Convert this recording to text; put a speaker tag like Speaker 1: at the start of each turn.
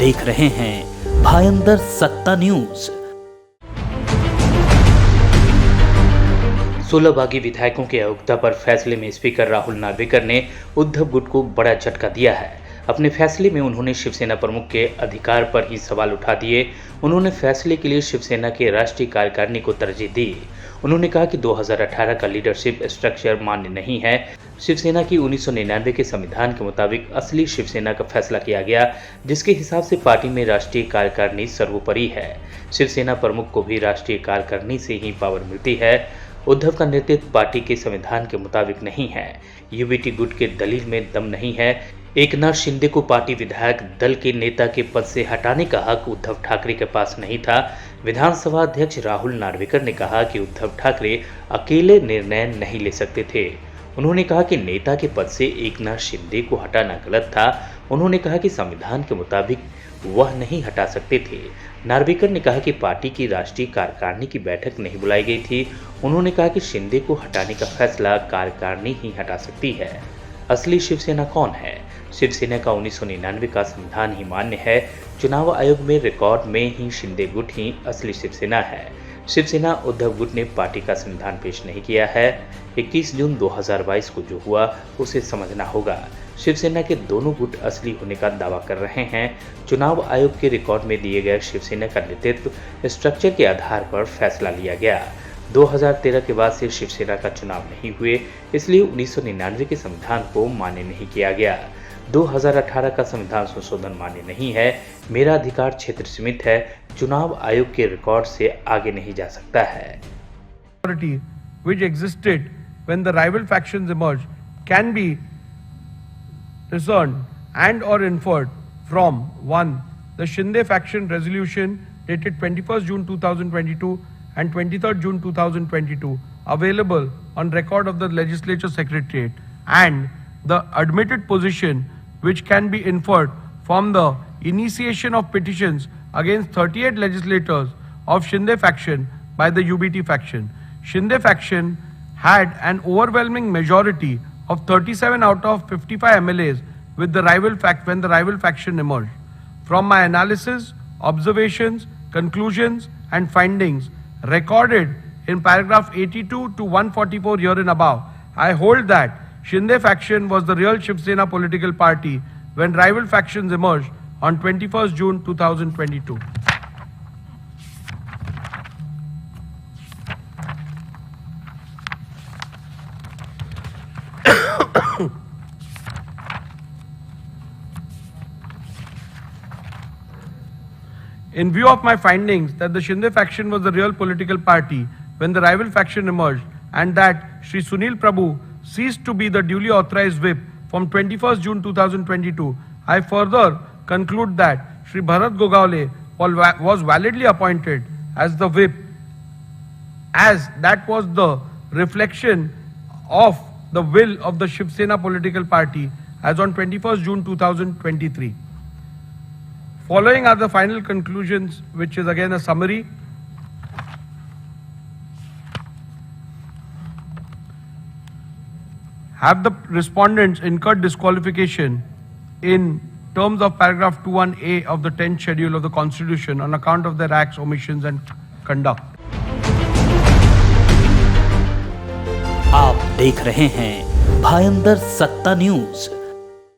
Speaker 1: देख रहे हैं भायंदर सत्ता न्यूज।
Speaker 2: 16 बागी विधायकों के अयोग्यता पर फैसले में स्पीकर राहुल नार्वेकर ने उद्धव गुट को बड़ा झटका दिया है। अपने फैसले में उन्होंने शिवसेना प्रमुख के अधिकार पर ही सवाल उठा दिए। उन्होंने फैसले के लिए शिवसेना के राष्ट्रीय कार्यकारिणी को तरजीह दी। उन्होंने कहा कि 2018 का लीडरशिप स्ट्रक्चर मान्य नहीं है। शिवसेना की 1999 के संविधान के मुताबिक असली शिवसेना का फैसला किया गया, जिसके हिसाब से पार्टी में राष्ट्रीय कार्यकारिणी सर्वोपरि है। शिवसेना प्रमुख को भी राष्ट्रीय कार्यकारिणी से ही पावर मिलती है। उद्धव का नेतृत्व पार्टी के संविधान के मुताबिक नहीं है। यूबीटी गुट के दलील में दम नहीं है। एकनाथ शिंदे को पार्टी विधायक दल के नेता के पद से हटाने का हक उद्धव ठाकरे के पास नहीं था। विधानसभा अध्यक्ष राहुल नार्वेकर ने कहा कि उद्धव ठाकरे अकेले निर्णय नहीं ले सकते थे। उन्होंने कहा कि नेता के पद से एकनाथ शिंदे को हटाना गलत था। उन्होंने कहा कि संविधान के मुताबिक वह नहीं हटा सकते थे। नार्वेकर ने कहा कि पार्टी की राष्ट्रीय कार्यकारिणी की बैठक नहीं बुलाई गई थी। उन्होंने कहा कि शिंदे को हटाने का फैसला कार्यकारिणी ही हटा सकती है। असली शिवसेना कौन है? शिवसेना का 1999 का संविधान ही मान्य है। चुनाव आयोग में रिकॉर्ड में ही शिंदे गुट ही असली शिवसेना है। शिवसेना उद्धव गुट ने पार्टी का संविधान पेश नहीं किया है। 21 जून 2022 को जो हुआ उसे समझना होगा। शिवसेना के दोनों गुट असली होने का दावा कर रहे हैं। चुनाव आयोग के रिकॉर्ड में दिए गए शिवसेना का नेतृत्व स्ट्रक्चर के आधार पर फैसला लिया गया। 2013 के बाद से शिवसेना का चुनाव नहीं हुए, इसलिए 1999 के संविधान को मान्य नहीं किया गया। 2018 का संविधान संशोधन मान्य नहीं है। मेरा अधिकार क्षेत्र सीमित है। चुनाव आयोग के रिकॉर्ड से आगे नहीं जा सकता है।
Speaker 3: Which existed when the rival factions emerged can be discerned and or inferred from 1. The Shinde faction resolution dated 21st June 2022 and 23rd June 2022 available on record of the legislature secretariat, and the admitted position which can be inferred from the initiation of petitions against 38 legislators of Shinde faction by the UBT faction. Shinde faction had an overwhelming majority of 37 out of 55 MLAs with the when the rival faction emerged. From my analysis, observations, conclusions and findings recorded in paragraph 82 to 144 herein above, I hold that Shinde faction was the real Shiv Sena political party when rival factions emerged on 21st June 2022. In view of my findings that the Shinde faction was the real political party when the rival faction emerged, and that Shri Sunil Prabhu ceased to be the duly authorized whip from 21st June 2022, I further conclude that Shri Bharat Gogaole was validly appointed as the whip, as that was the reflection of the will of the Shiv Sena political party as on 21st June 2023. Following are the final conclusions, which is again a summary. Have the respondents incurred disqualification in terms of paragraph 21A of the 10th schedule of the Constitution on account of their acts, omissions and conduct?
Speaker 1: आप देख रहे हैं भायंदर सत्ता news.